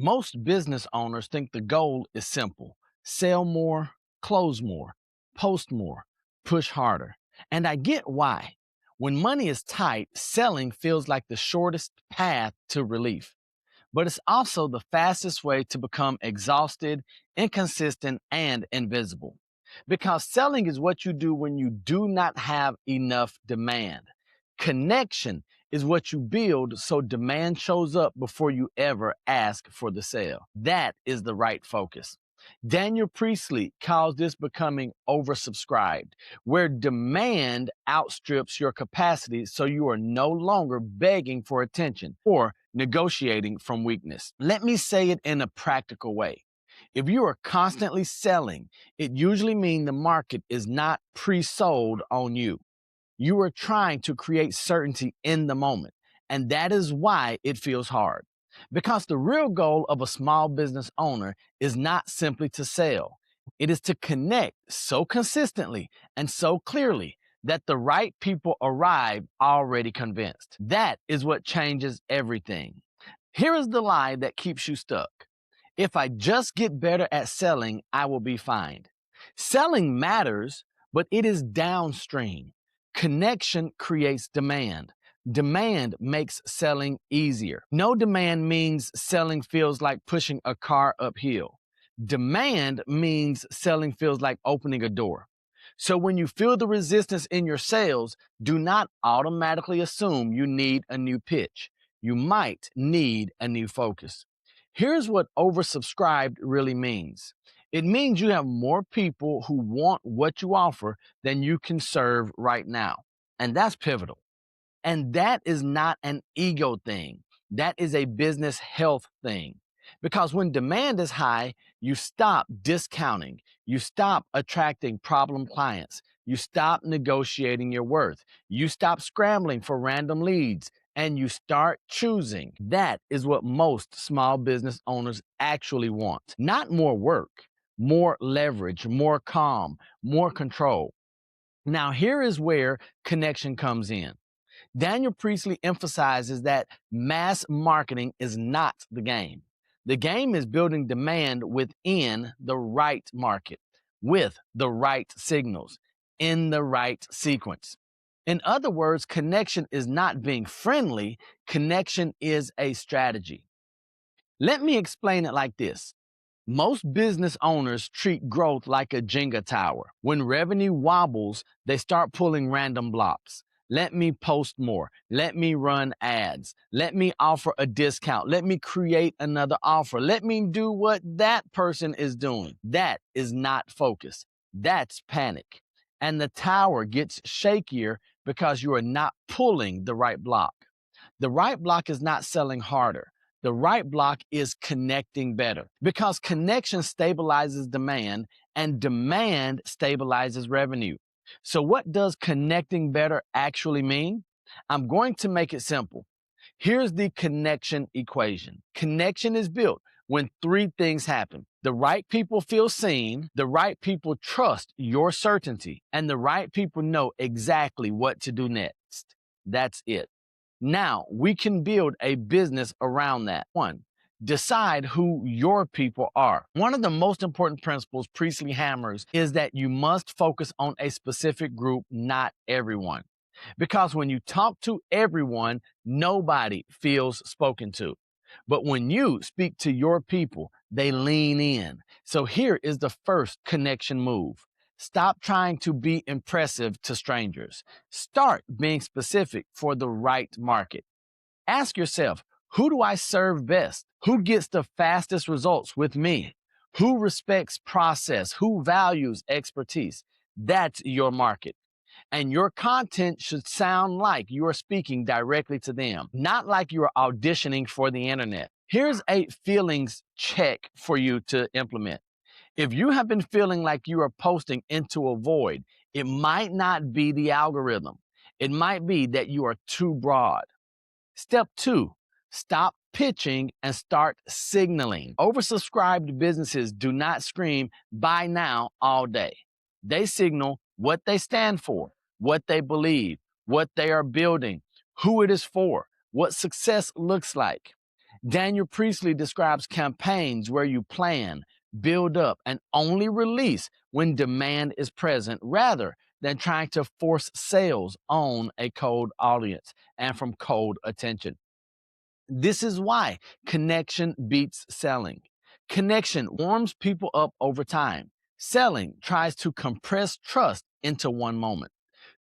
Most business owners think the goal is simple: sell more, close more, post more, push harder. And I get why. When money is tight, selling feels like the shortest path to relief. But it's also the fastest way to become exhausted, inconsistent, and invisible. Because selling is what you do when you do not have enough demand. Connection is what you build so demand shows up before you ever ask for the sale. That is the right focus. Daniel Priestley calls this becoming oversubscribed, where demand outstrips your capacity so you are no longer begging for attention or negotiating from weakness. Let me say it in a practical way. If you are constantly selling, it usually means the market is not pre-sold on you. You are trying to create certainty in the moment, and that is why it feels hard. Because the real goal of a small business owner is not simply to sell, it is to connect so consistently and so clearly that the right people arrive already convinced. That is what changes everything. Here is the lie that keeps you stuck: if I just get better at selling, I will be fine. Selling matters, but it is downstream. Connection creates demand. Demand makes selling easier. No demand means selling feels like pushing a car uphill. Demand means selling feels like opening a door. So when you feel the resistance in your sales, do not automatically assume you need a new pitch. You might need a new focus. Here's what oversubscribed really means. It means you have more people who want what you offer than you can serve right now. And that's pivotal. And that is not an ego thing. That is a business health thing. Because when demand is high, you stop discounting, you stop attracting problem clients, you stop negotiating your worth, you stop scrambling for random leads, and you start choosing. That is what most small business owners actually want. Not more work, more leverage, more calm, more control. Now, here is where connection comes in. Daniel Priestley emphasizes that mass marketing is not the game. The game is building demand within the right market, with the right signals, in the right sequence. In other words, connection is not being friendly, connection is a strategy. Let me explain it like this. Most business owners treat growth like a Jenga tower. When revenue wobbles, they start pulling random blocks. Let me post more. Let me run ads. Let me offer a discount. Let me create another offer. Let me do what that person is doing. That is not focus. That's panic. And the tower gets shakier because you are not pulling the right block. The right block is not selling harder. The right block is connecting better, because connection stabilizes demand and demand stabilizes revenue. So what does connecting better actually mean? I'm going to make it simple. Here's the connection equation. Connection is built when three things happen. The right people feel seen, the right people trust your certainty, and the right people know exactly what to do next. That's it. Now we can build a business around that. One, decide who your people are. One of the most important principles Priestley hammers is that you must focus on a specific group, not everyone. Because when you talk to everyone, nobody feels spoken to. But when you speak to your people, they lean in. So here is the first connection move. Stop trying to be impressive to strangers. Start being specific for the right market. Ask yourself, who do I serve best? Who gets the fastest results with me? Who respects process? Who values expertise? That's your market. And your content should sound like you are speaking directly to them, not like you are auditioning for the internet. Here's a feelings check for you to implement. If you have been feeling like you are posting into a void, it might not be the algorithm. It might be that you are too broad. Step two, stop pitching and start signaling. Oversubscribed businesses do not scream "buy now" all day. They signal what they stand for, what they believe, what they are building, who it is for, what success looks like. Daniel Priestley describes campaigns where you plan, build up, and only release when demand is present rather than trying to force sales on a cold audience and from cold attention. This is why connection beats selling. Connection warms people up over time. Selling tries to compress trust into one moment.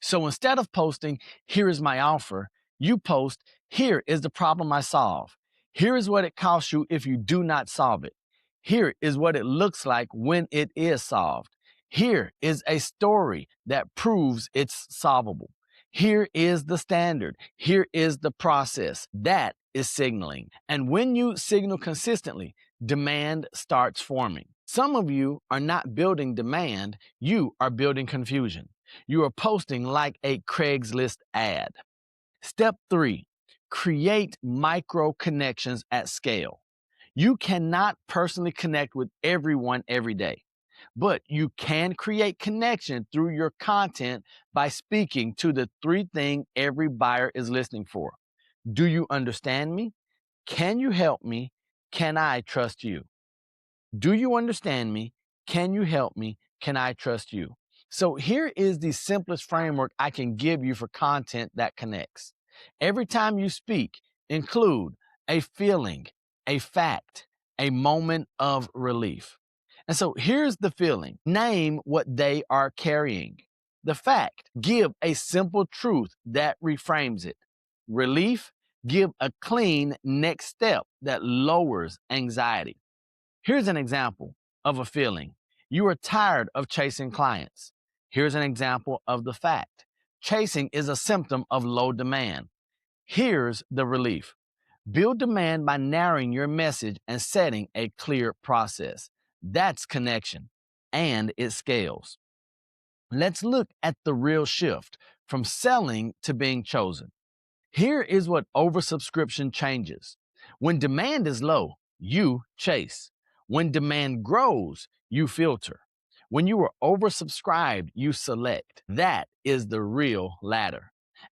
So instead of posting, "Here is my offer," you post, "Here is the problem I solve. Here is what it costs you if you do not solve it. Here is what it looks like when it is solved. Here is a story that proves it's solvable. Here is the standard. Here is the process." That is signaling. And when you signal consistently, demand starts forming. Some of you are not building demand, you are building confusion. You are posting like a Craigslist ad. Step 3, create micro connections at scale. You cannot personally connect with everyone every day, but you can create connection through your content by speaking to the 3 things every buyer is listening for. Do you understand me? Can you help me? Can I trust you? Do you understand me? Can you help me? Can I trust you? So here is the simplest framework I can give you for content that connects. Every time you speak, include a feeling, a fact, a moment of relief. And so here's the feeling. Name what they are carrying. The fact, give a simple truth that reframes it. Relief, give a clean next step that lowers anxiety. Here's an example of a feeling. You are tired of chasing clients. Here's an example of the fact. Chasing is a symptom of low demand. Here's the relief. Build demand by narrowing your message and setting a clear process. That's connection, and it scales. Let's look at the real shift from selling to being chosen. Here is what oversubscription changes. When demand is low, you chase. When demand grows, you filter. When you are oversubscribed, you select. That is the real ladder.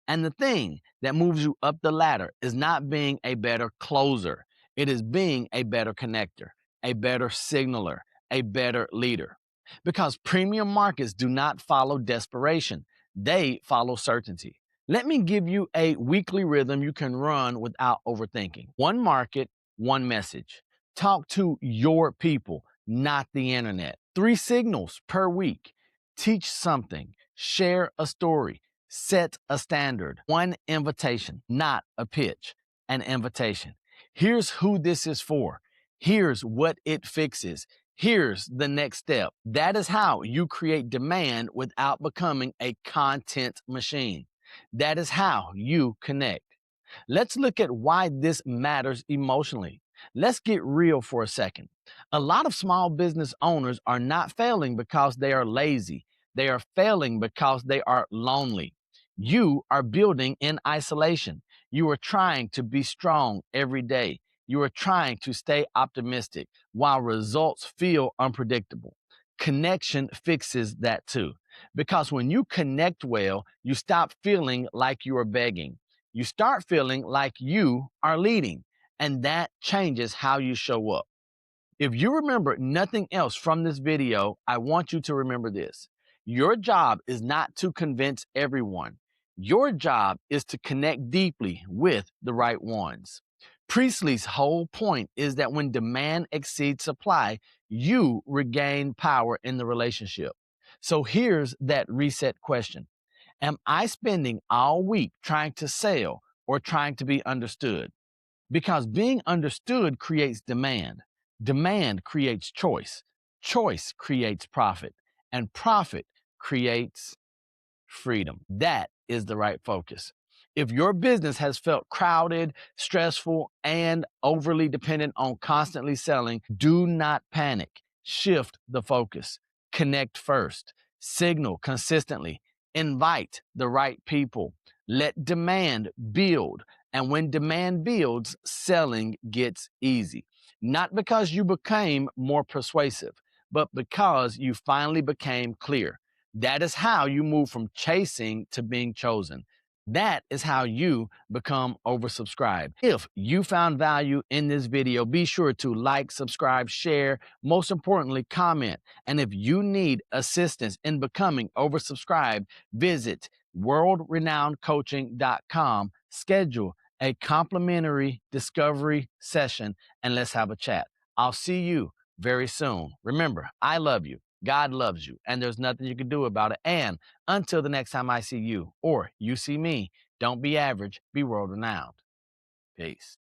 And the thing that moves you up the ladder is not being a better closer. It is being a better connector, a better signaler, a better leader. Because premium markets do not follow desperation. They follow certainty. Let me give you a weekly rhythm you can run without overthinking. One market, one message. Talk to your people, not the internet. 3 signals per week. Teach something. Share a story. Set a standard. 1 invitation, not a pitch, an invitation. Here's who this is for. Here's what it fixes. Here's the next step. That is how you create demand without becoming a content machine. That is how you connect. Let's look at why this matters emotionally. Let's get real for a second. A lot of small business owners are not failing because they are lazy. They are failing because they are lonely. You are building in isolation. You are trying to be strong every day. You are trying to stay optimistic while results feel unpredictable. Connection fixes that too. Because when you connect well, you stop feeling like you are begging. You start feeling like you are leading, and that changes how you show up. If you remember nothing else from this video, I want you to remember this. Your job is not to convince everyone. Your job is to connect deeply with the right ones. Priestley's whole point is that when demand exceeds supply, you regain power in the relationship. So here's that reset question. Am I spending all week trying to sell or trying to be understood? Because being understood creates demand. Demand creates choice. Choice creates profit. And profit creates freedom. That is the right focus. If your business has felt crowded, stressful, and overly dependent on constantly selling, do not panic. Shift the focus. Connect first. Signal consistently. Invite the right people. Let demand build. And when demand builds, selling gets easy. Not because you became more persuasive, but because you finally became clear. That is how you move from chasing to being chosen. That is how you become oversubscribed. If you found value in this video, be sure to like, subscribe, share, most importantly, comment. And if you need assistance in becoming oversubscribed, visit worldrenownedcoaching.com, schedule a complimentary discovery session, and let's have a chat. I'll see you very soon. Remember, I love you. God loves you, and there's nothing you can do about it. And until the next time I see you or you see me, don't be average, be world renowned. Peace.